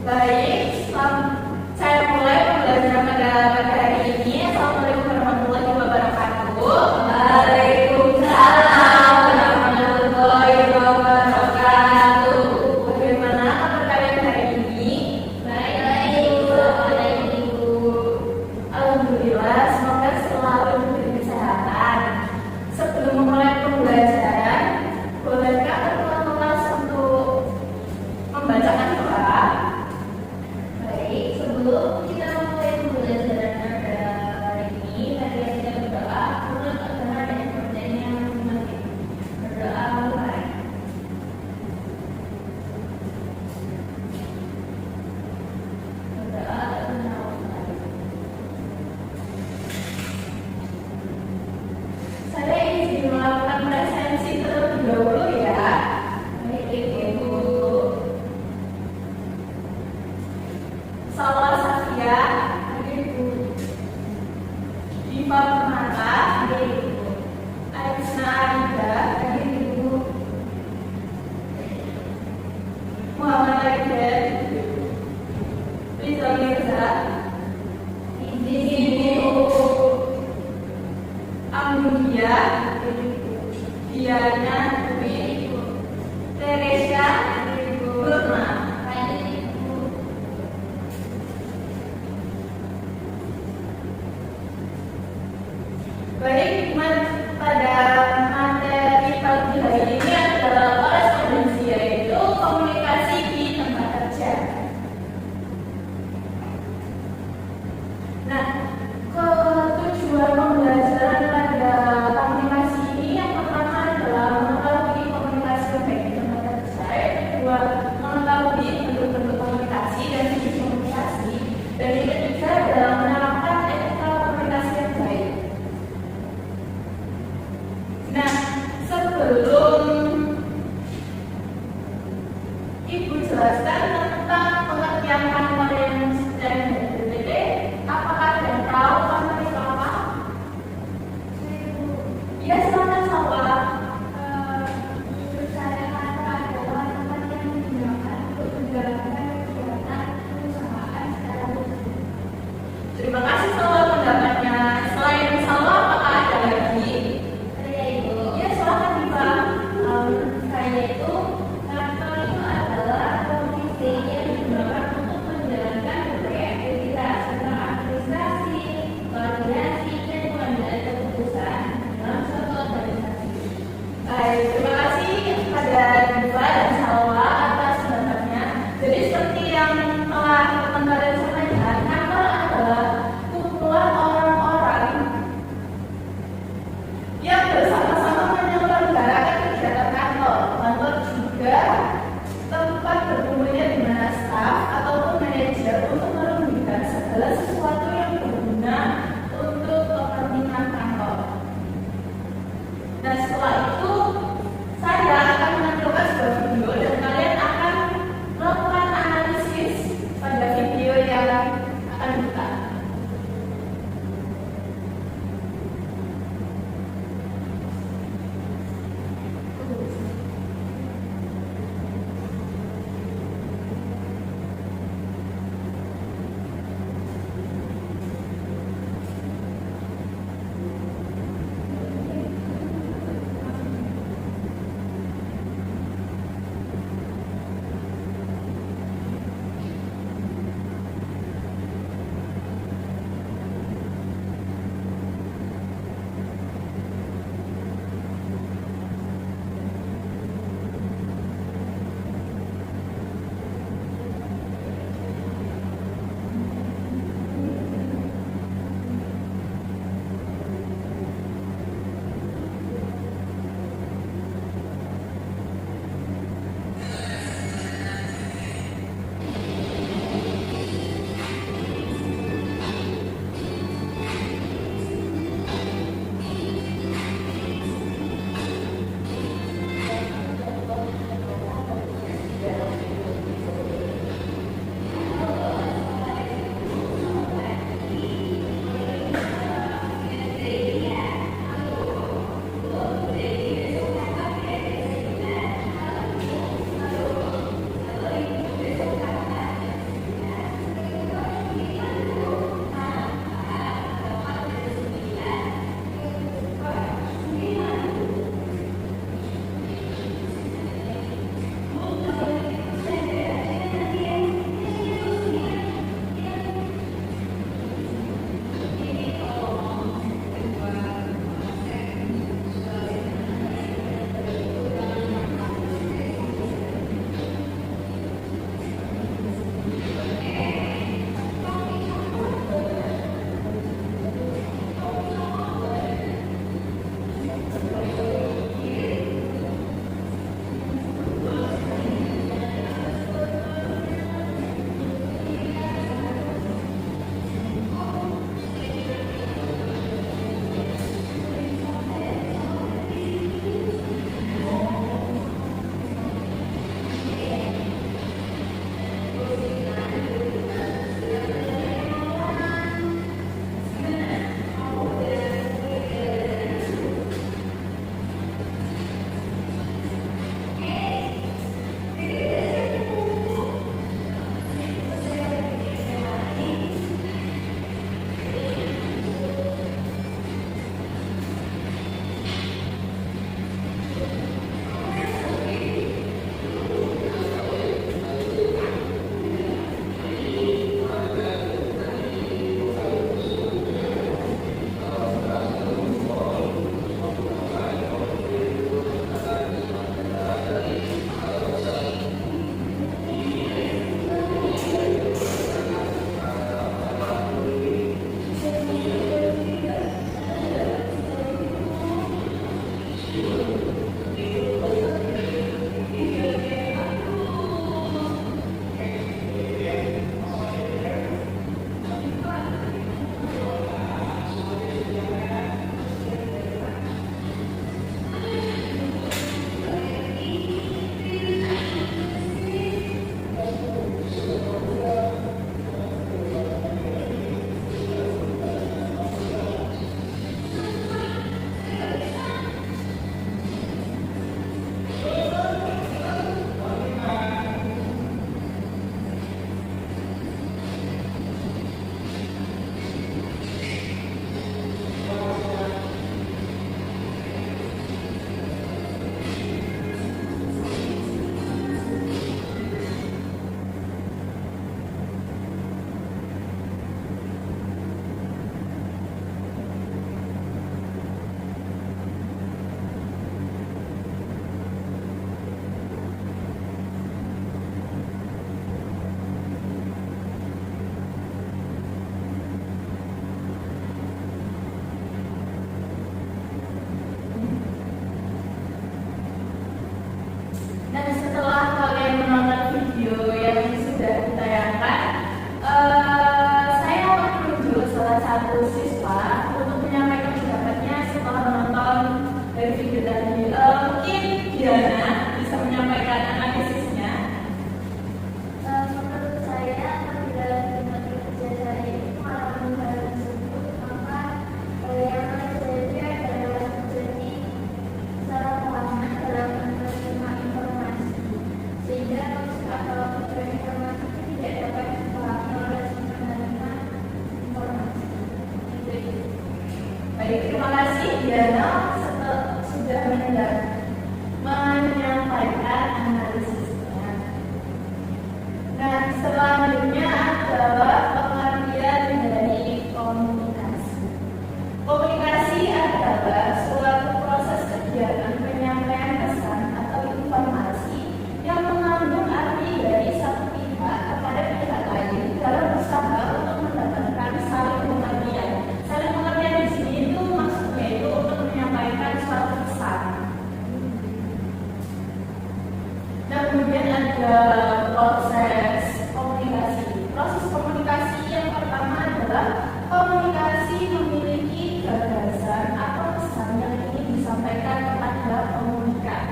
Baik, saya mulai pembelajaran pada hari ini. Assalamualaikum warahmatullahi wabarakatuh. Waalaikumsalam warahmatullahi wabarakatuh. Bagaimana kabar kalian hari ini? Baik, Ibu. Alhamdulillah, semoga selalu diberi kesehatan. Sebelum memulai pembelajaran, bolehkah ketua kelas untuk membacakan doa? Baik, sebelum kita memulai pembelajaran pada hari ini, mari kita berdoa menurut agama dan kepercayaan yang masing-masing. Berdoa mulai. Berdoa mulai. Saya ingin melakukan presensi terlebih dahulu ya. Baik, Ibu. Salwa Safia, Ibu. Diva Permata, Ibu. Aisna Arida, Ibu. Muhammad Aiden, Rizal Mirza, Ibu. Amelia, Diana, Ibu. Teresa, Ibu. Burma, Ibu. Baik, pada materi pagi hari ini adalah korespondensi, yaitu komunikasi di tempat kerja. Nah, tujuan pembelajaran pada komunikasi ini yang pertama adalah mengetahui komunikasi yang baik di tempat kerja, yang kedua mengetahui bentuk-bentuk komunikasi dan jenis komunikasi, dan yang ketiga adalah menerapkan etika komunikasi yang baik. Nah, sebelum menonton video yang sudah ditayangkan, saya akan menunjuk salah satu siswa untuk menyampaikan pendapatnya setelah menonton dari video tadi. Mungkin Diana bisa menyampaikan analisisnya. Menurut saya, apabila lingkungan kerja saya itu malah mengenal tersebut, maka yang terjadi adalah terjadi salah paham dalam menerima informasi, sehingga maksud atau tujuan informasi itu tidak dapat dipahami oleh si penerima informasi. Baik, terima kasih Diana sudah menyampaikan analisisnya. Nah, selanjutnya adalah pengertian dari komunikasi. Komunikasi adalah suatu proses kegiatan penyampaian pesan atau informasi yang mengandung arti dari satu pihak kepada pihak lain dalam usaha untuk mendapatkan saling pengertian. Saling pengertian di sini itu maksudnya itu untuk menyampaikan suatu pesan. Nah, kemudian ada proses komunikasi. Proses komunikasi yang pertama adalah komunikasi memiliki gagasan atau pesan yang ingin disampaikan kepada komunikan.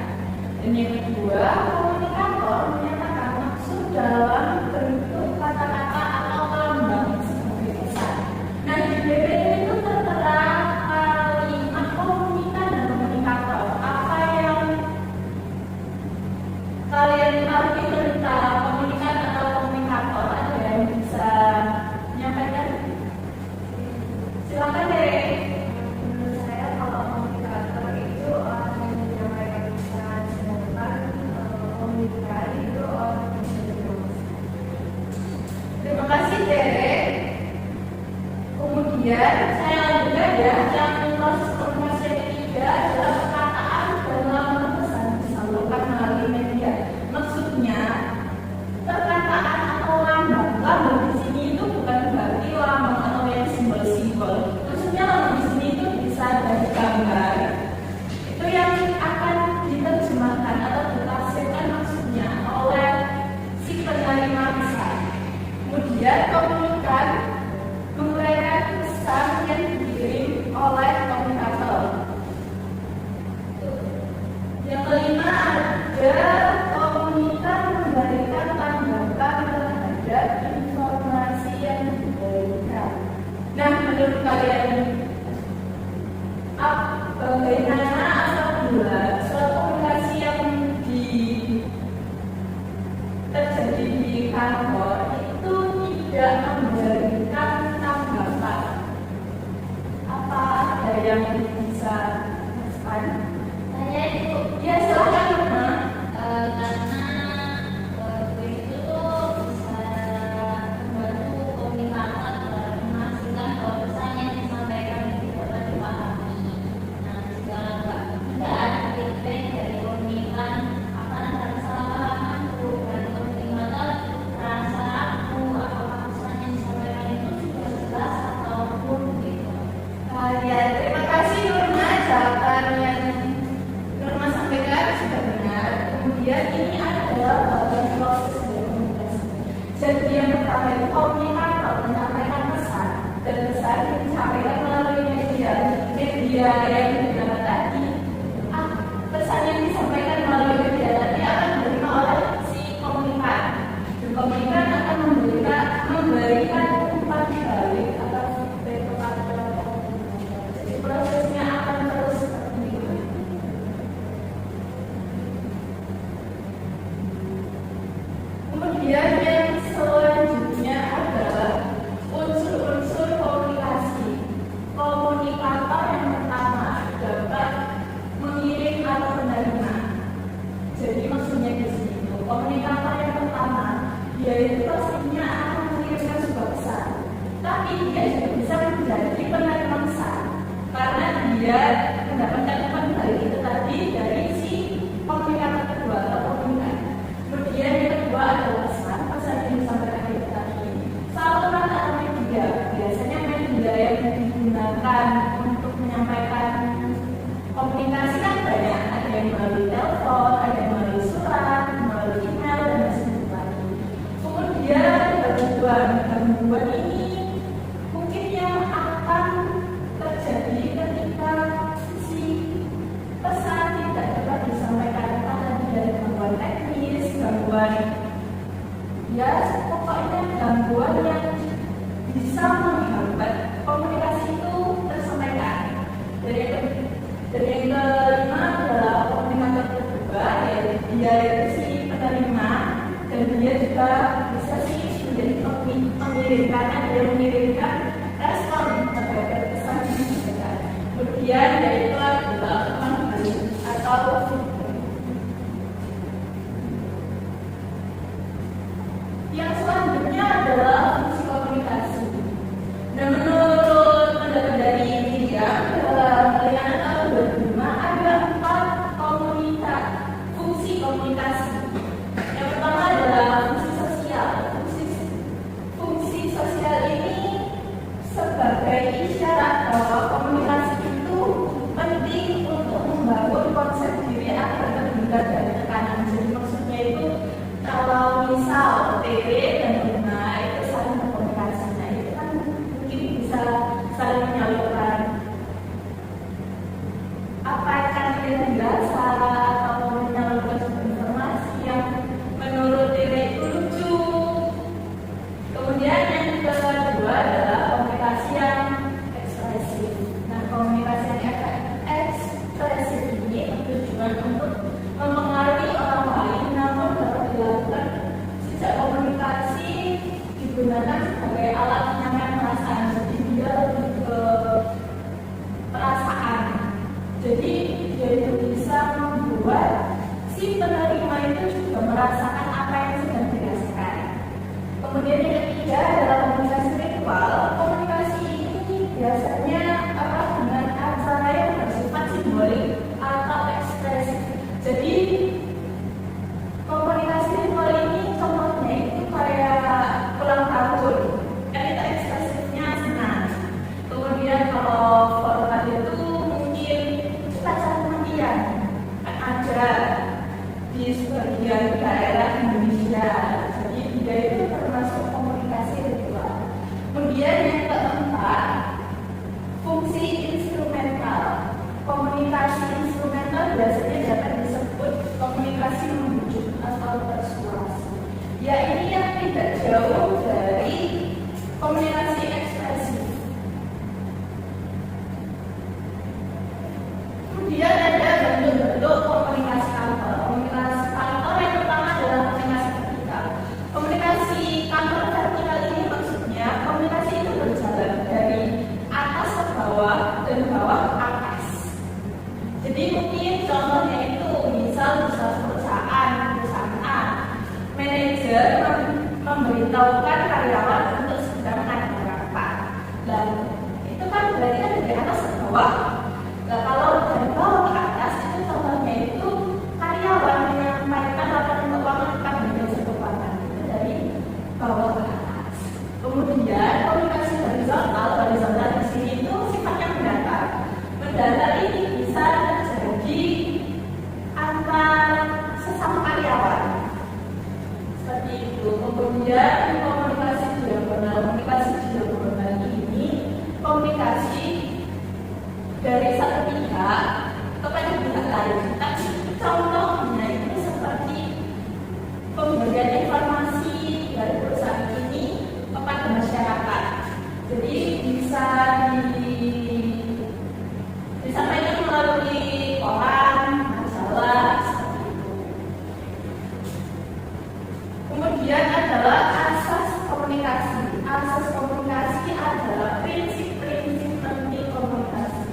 Dan yang kedua, komunikator menyatakan maksud dalam bentuk kata-kata atau lambang sebagai pesan. Nah, di BPI itu tertera kalimat komunikan dan komunikator. Apa yang kalian arti tentang komunikan atau komunikator? Ada yang bisa menyampaikan? Silakan deh. Menurut saya, kalau komunikator itu orang yang menyampaikan pesan, sedangkan komunikan itu orang yang berproses. Terima kasih Tere. Kemudian saya lanjutkan ya, yang proses komunikasi yang ketiga adalah perkataan dalam pesan disalurkan melalui media. Maksudnya perkataan atau lambang. Lambang di sini itu bukan berarti lambang atau yang simbol-simbol. Maksudnya lambang di sini itu bisa dari gambar. Itu yang akan diterjemahkan atau ditafsirkan maksudnya oleh si penerima pesan. Kemudian komunikan menguraikan pesan yang dikirim oleh komunikator. Yang kelima ada komunikan memberikan tanggapan terhadap informasi yang diberikan. Nah, menurut kalian bagaimana apabila suatu komunikasi yang terjadi di kantor itu tidak memberikan tanggapan? Apa ada yang bisa respon? Saya itu Ya, silakan Ma. karena itu tuh bisa membantu komunikator dalam memastikan bahwa pesan yang disampaikan itu dapat dipahami. Nah, jika tidak ada feedback dari komunikan, akan ada kesalahpahaman dan komunikator merasa ragu apakah pesan yang disampaikan itu sudah jelas ataupun tidak. Ya, terima kasih Nurma, jawaban yang Nurma sampaikan sudah benar. Kemudian ini adalah bagian proses dari komunikasi. Jadi yang pertama itu komunikator menyampaikan pesan, dan pesan yang disampaikan melalui media yang digunakan tadi. Pesan yang disampaikan melalui media tadi akan diterima oleh si komunikan. Dan komunikan akan memberikan umpan balik atas feedback kepada komunikan. Jadi prosesnya akan terus seperti itu. Kemudian yang selanjutnya adalah unsur-unsur komunikasi. Komunikator yang pertama dapat mengirim atau menerima. Jadi maksudnya di sini komunikator yang pertama dia itu pastinya akan mengirimkan sebuah pesan, tapi dia juga bisa menjadi penerima pesan karena dia mendapatkan umpan balik itu tadi dari si komunikator kedua atau komunikan. Kemudian yang kedua adalah pesan yang disampaikan itu tadi. Saluran atau media, biasanya media yang digunakan untuk menyampaikan komunikasi kan banyak, ada yang melalui telepon, ada yang melalui surat, melalui email, dan Gangguan ini mungkin yang akan terjadi ketika si pesan tidak dapat disampaikan, tadi dari gangguan teknis, gangguan ya pokoknya gangguan yang bisa menghambat komunikasi itu tersampaikan. Dari yang kelima adalah komunikator kedua, yaitu dia si penerima, dan dia juga bisa sih menjadi pengirimkan, dia mengirimkan respon terhadap pesan yang disampaikan. Kemudian yaitu adalah pemahaman atau yang selanjutnya adalah fungsi komunikasi. Dan menurut pendapat dari media dalam penelitian tahun 2005 ada 4 fungsi komunikasi. Yang pertama adalah fungsi sosial. Fungsi sosial ini sebagai isyarat bahwa komunikasi itu penting untuk membangun konsep diri agar terhindar dari tekanan. Jadi maksudnya itu kalau misal OTW dan Luna itu saling berkomunikasi, nah itu kan mungkin bisa saling menyalurkan apa yang dia dirasa atau menyalurkan sebuah informasi yang menurut diri itu lucu. Kemudian yang kedua adalah komunikasi yang ekspresif. Nah, komunikasi yang ekspresif ini bertujuan untuk mempengaruhi orang lain, namun dapat dilakukan sejak komunikasi digunakan sebagai alat menyampaikan perasaan. Jadi dia lebih ke perasaan. Jadi dia itu bisa membuat si penerima itu juga merasakan apa yang sedang dirasakan. Kemudian yang ketiga adalah komunikasi ritual. Komunikasi ini biasanya dengan acara yang bersifat simbolik atau ekspresif. Jadi komunikasi ritual ini contohnya itu kayak ulang tahun, kan itu ekspresifnya senang. Kemudian kalau format itu mungkin upacara kematian, kan ada di sebagian daerah Indonesia. Jadi dia itu termasuk komunikasi ritual. Kemudian yang keempat, fungsi instrumental. Komunikasi instrumental biasanya dapat disebut komunikasi membujuk atau persuasi. Ya, ini yang tidak jauh dari komunikasi ekspresif. Kemudian ada bentuk-bentuk komunikasi kantor. Komunikasi kantor yang pertama adalah komunikasi vertikal. Komunikasi kantor vertikal ini maksudnya komunikasi itu berjalan dari atas ke bawah dan bawah ke atas. Jadi mungkin contohnya itu misal perusahaan A, manajer memberitahukan karyawan untuk sedang ada rapat. Dan itu kan berarti kan dari atas ke bawah. Nah, kalau dari bawah ke atas itu contohnya itu karyawan menyampaikan laporan keuangan kepada manajer keuangan itu dari bawah ke atas. Kemudian komunikasi horizontal di sini itu sifatnya mendatar. Mendatar ini bisa terjadi antar sesama karyawan seperti itu. Kemudian komunikasi diagonal ini komunikasi dari satu pihak kepada pihak lain. Tapi contohnya itu seperti pemberian informasi dari perusahaan ini kepada masyarakat. Jadi bisa disampaikan melalui koran, majalah, seperti itu. Kemudian adalah asas komunikasi. Asas komunikasi adalah prinsip-prinsip penting komunikasi.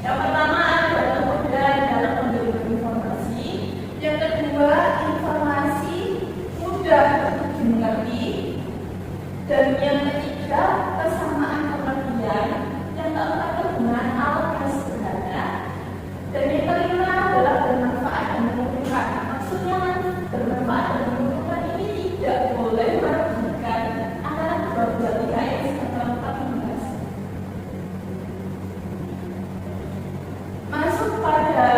Yang pertama adalah mudah dalam mengirim informasi. Yang kedua, informasi mudah untuk dimengerti. Dan yang ketiga, kesamaan pengertian. Yang keempat, penggunaan alat yang sederhana. Dan yang kelima adalah bermanfaat dan menguntungkan. Maksudnya bermanfaat dan menguntungkan ini tidak boleh merugikan antara kedua pihak yang sedang melakukan komunikasi. Masuk pada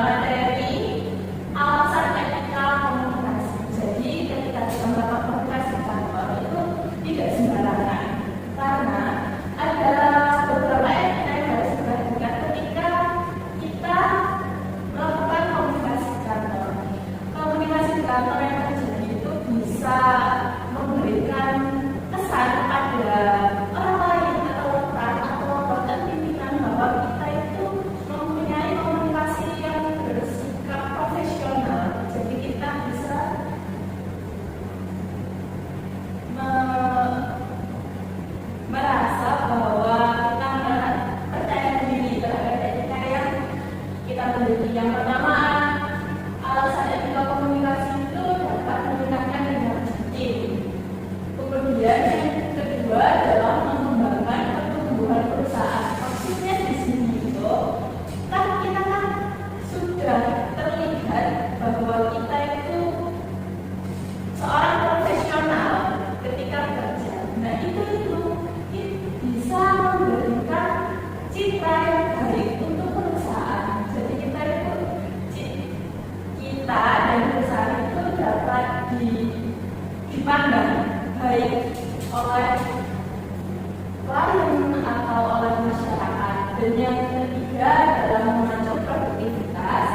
materi alasan etika komunikasi. Jadi ketika kita kantor yang terjadi itu bisa memberikan kesan pada orang lain atau rekan atau bahkan pimpinan bahwa kita itu mempunyai komunikasi yang bersikap profesional. Jadi kita bisa merasa bahwa kita percaya diri terhadap etika yang kita miliki. Yang pertama, alasan etika komunikasi itu dapat meningkatkan energi tim. Kemudian yang kedua adalah mengembangkan pertumbuhan perusahaan. Maksudnya di sini itu kan kita kan sudah terlihat bahwa kita itu seorang profesional ketika bekerja. Nah itu bisa memberikan citra yang baik untuk perusahaan. Jadi kita dan perusahaan itu dapat dipandang baik oleh klien atau oleh masyarakat. Dan yang ketiga adalah memacu produktivitas.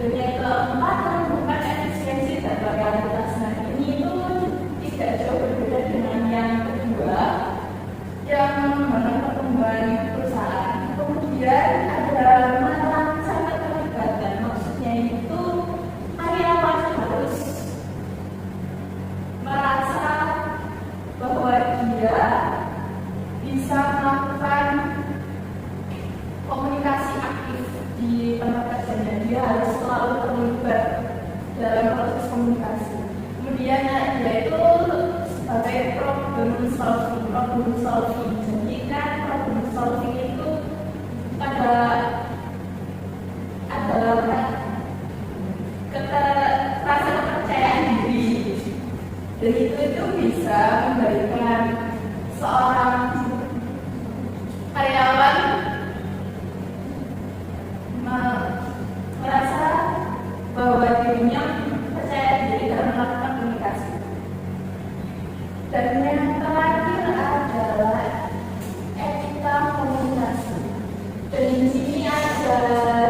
Dan yang keempat menumbuhkan efisiensi dan loyalitas. Nah ini itu tidak jauh berbeda dengan yang kedua yang mengembangkan pertumbuhan perusahaan. Kemudian ada merangsang keterlibatan. Maksudnya itu karyawan harus merasa bahwa dia bisa melakukan komunikasi aktif di tempat kerjanya. Dia harus selalu terlibat dalam proses komunikasi. Kemudian yaitu sebagai problem solving. Jadi kan problem solving itu adalah rasa kepercayaan diri. Dan itu bisa memberikan seorang karyawan merasa bahwa dirinya percaya diri dalam melakukan komunikasi. Dan yang terakhir adalah etika komunikasi. Dan di sini ada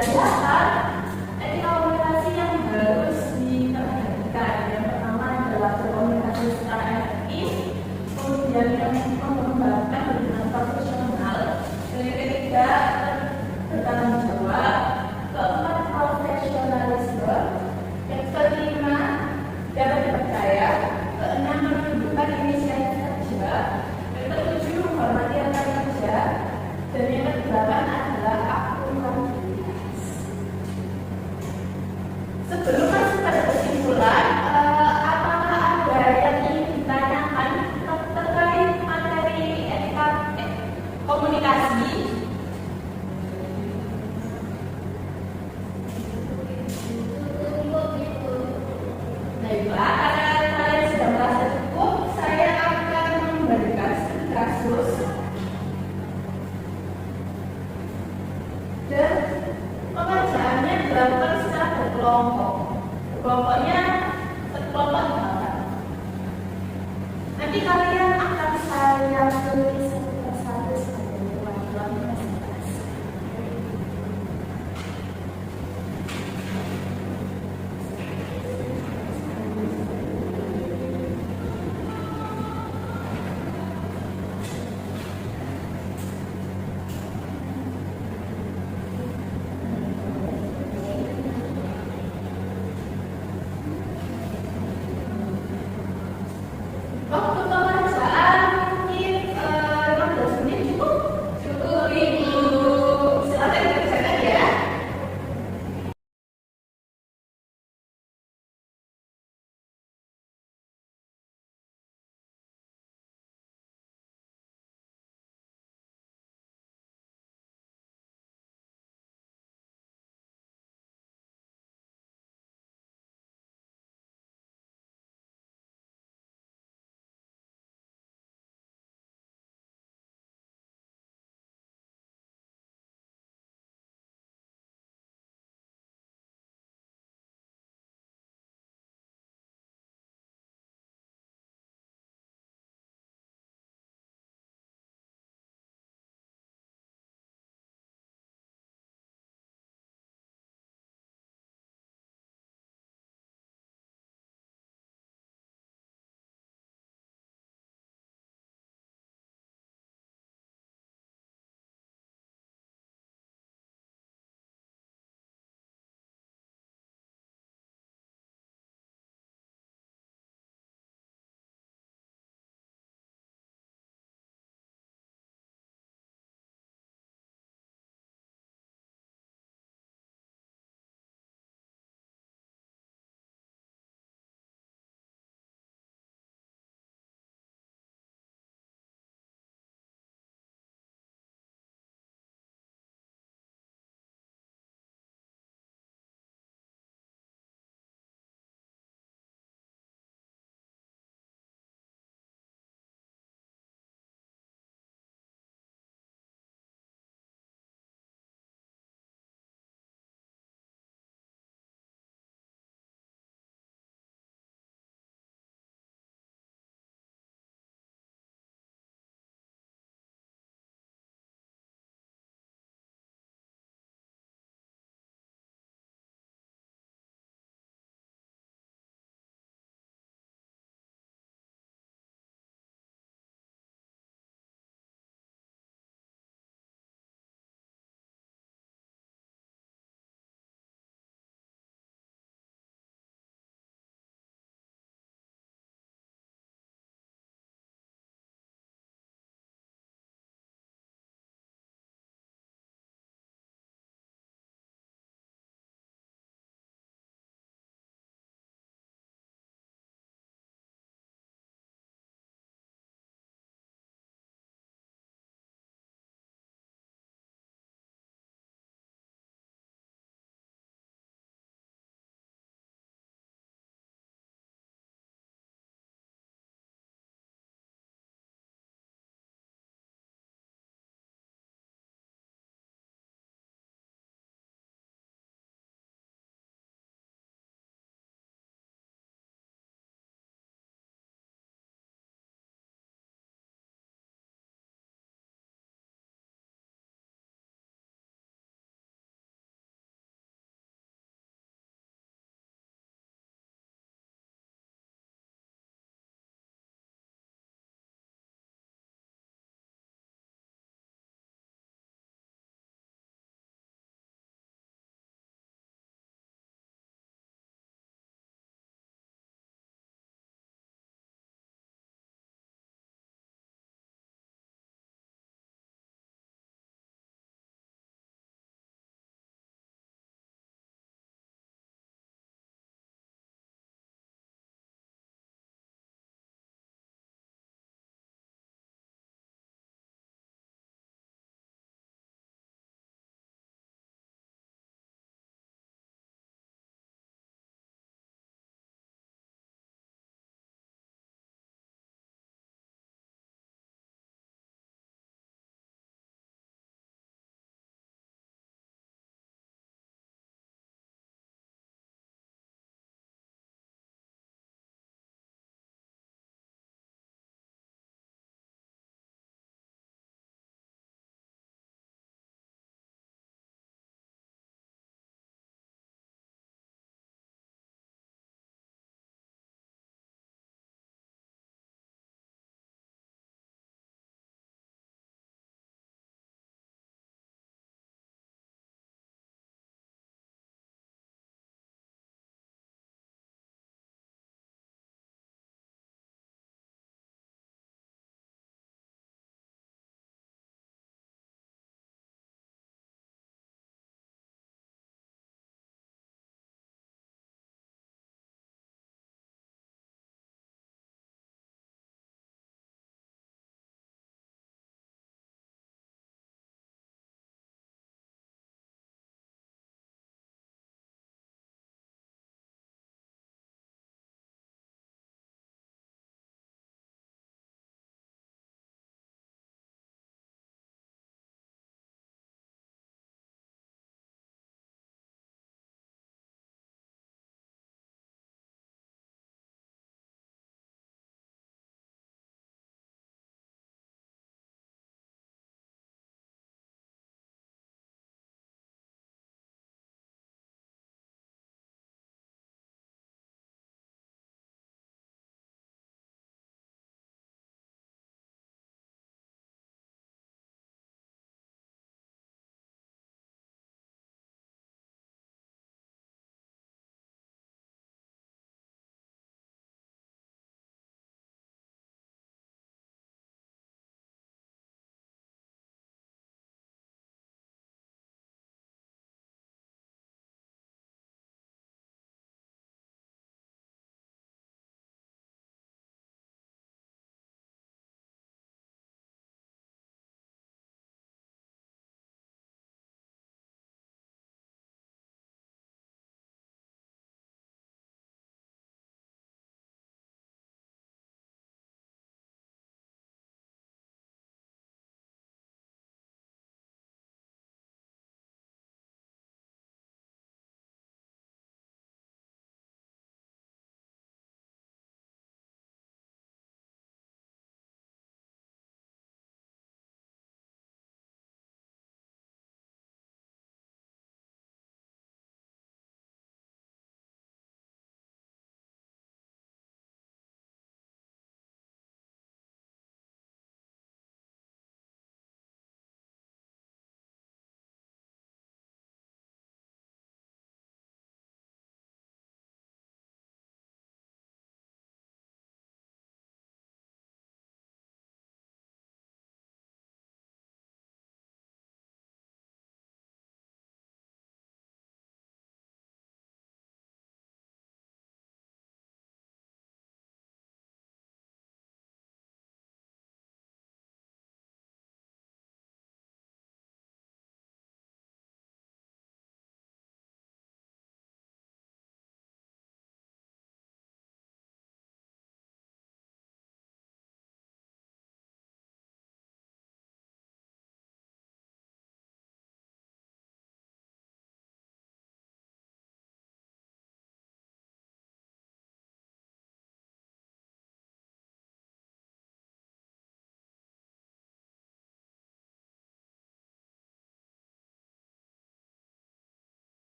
8 etika komunikasi yang harus diperhatikan. Yang pertama adalah berkomunikasi secara efektif, kemudian yang mengembangkan hubungan profesional, dan yang ketiga bertanggung jawab, keempat profesionalisme, yang kelima dapat dipercaya, keenam menunjukkan inisiatif kerja, yang ketujuh menghormati rekan kerja, dan yang kedelapan adalah akuntabilitas. Sebelum masuk pada kesimpulan, apakah ada yang ingin ditanyakan terkait materi etika komunikasi? Baiklah, karena kalian sudah merasa cukup, saya akan memberikan studi kasus dan pengerjaannya dilakukan secara berkelompok. Kelompoknya sekelompok 8. Nanti kalian akan saya tulis satu-persatu sebagai perwakilan presentasi. Waktu pengerjaan mungkin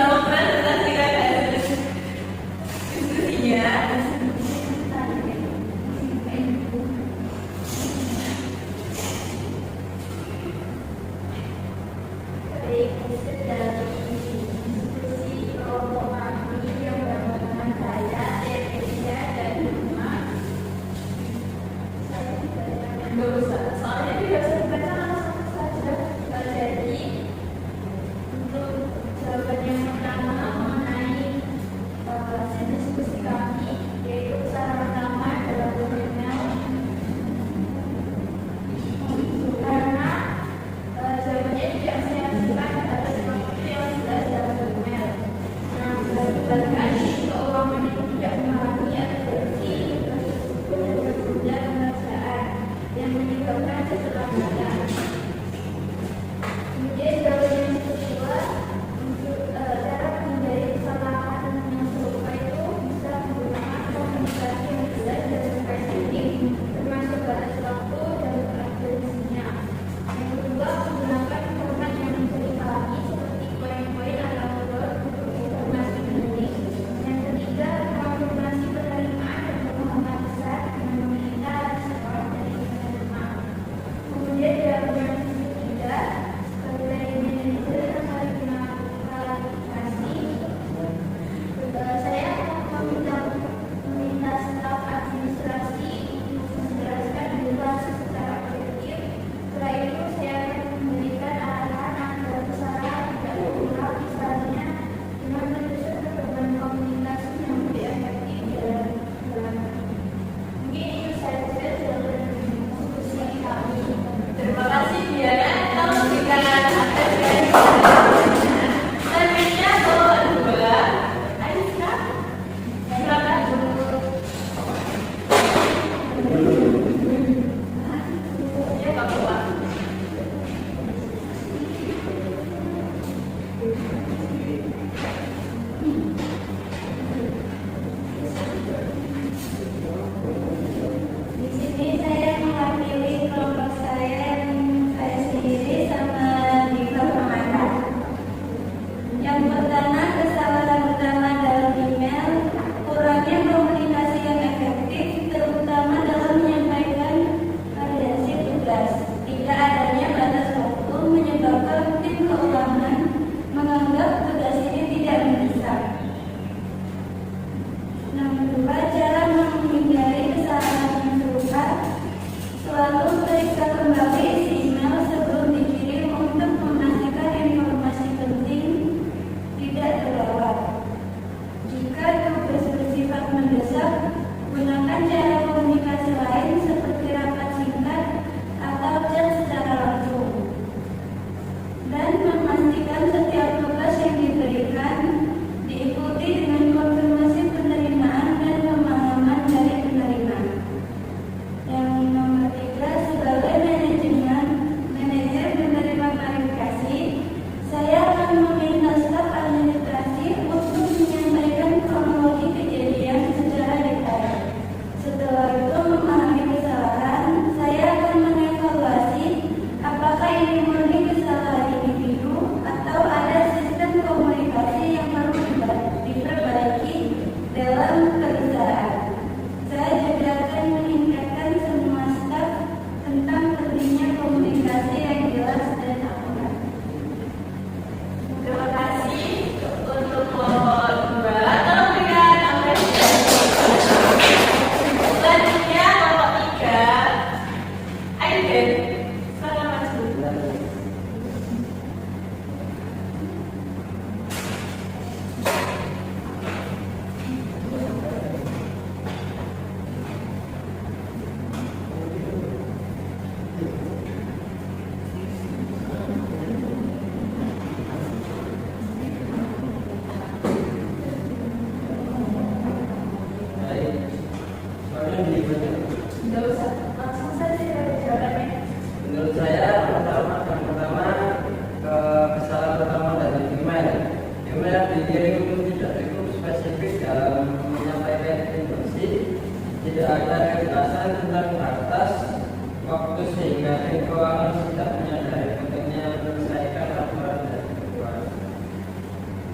bersama presentasikan diskusinya.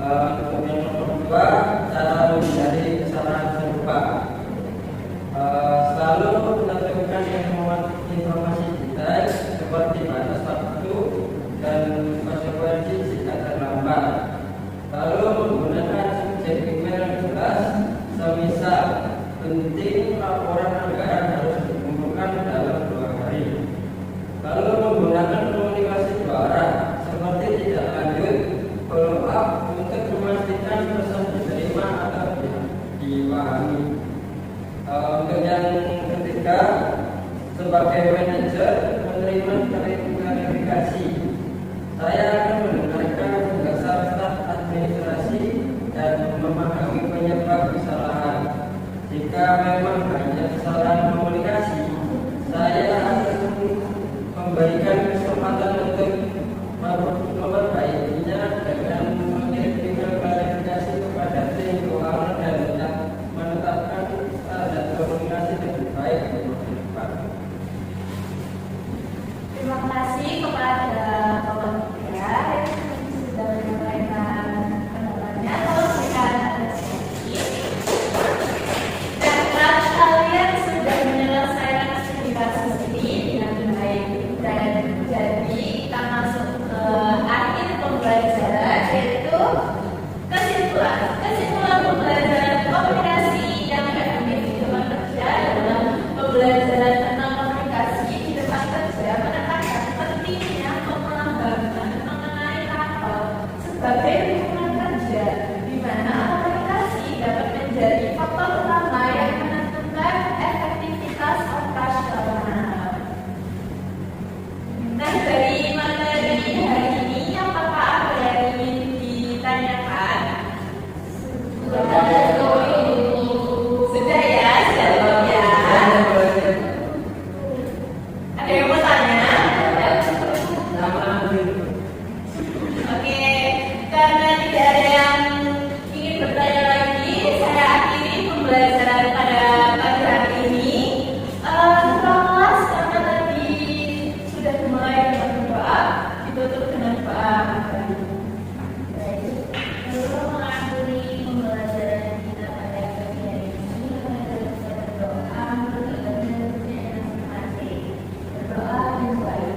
Untuk yang nomor dua, cara menghindari kesalahan serupa. Selalu menentukan informasi detail seperti batas waktu dan konsekuensi jika terlambat. Lalu menggunakan subjek email yang jelas, semisal penting laporan anggaran harus dikumpulkan dalam 2 hari. Lalu menggunakan komunikasi 2 arah seperti tidak lanjut, follow up untuk memastikan pesan diterima atau dipahami. Untuk yang ketiga, sebagai manajer menerima klarifikasi. Saya akan mendengarkan penjelasan staf administrasi dan memahami penyebab kesalahan. Jika memang hanya kesalahan komunikasi, saya akan memberikan kesempatan untuk memperbaikinya dengan mengirim klarifikasi kepada tim keuangan dan menetapkan standar komunikasi lebih baik untuk ke depan. Terima kasih kepada Bapak Tiga yang sudah menyampaikan pendapatnya. Kalau sekarang ada sedikit, karena kalian sudah menyelesaikan studi kasus ini dengan baik, dan jadi kita masuk ke akhir pembelajaran, yaitu kesimpulan. Kesimpulan pembelajaran komunikasi yang efektif di tempat kerja adalah pembelajaran tentang komunikasi di tempat kerja menekankan pentingnya pemahaman mengenai kapal sebagai lingkungan kerja, di mana komunikasi dapat menjadi faktor utama yang menentukan efektivitas operasional. Nah, dari materi hari ini, apakah ada yang ingin ditanyakan? Sudah ya, sudah belum ya? Ada yang mau tanya? Oke, karena tidak ada yang ingin bertanya lagi, saya akhiri pembelajaran pada pagi hari ini. Kelas karena tadi sudah dimulai dengan doa, ditutup dengan doa. Sebelum mengakhiri pembelajaran kita pada pagi hari ini, kita berdoa untuk kepentingan masing-masing. Berdoa dan baik.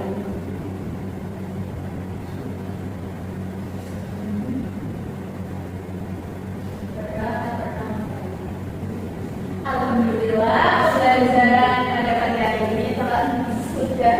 Alhamdulillah, pembelajaran pada pagi hari ini telah sudah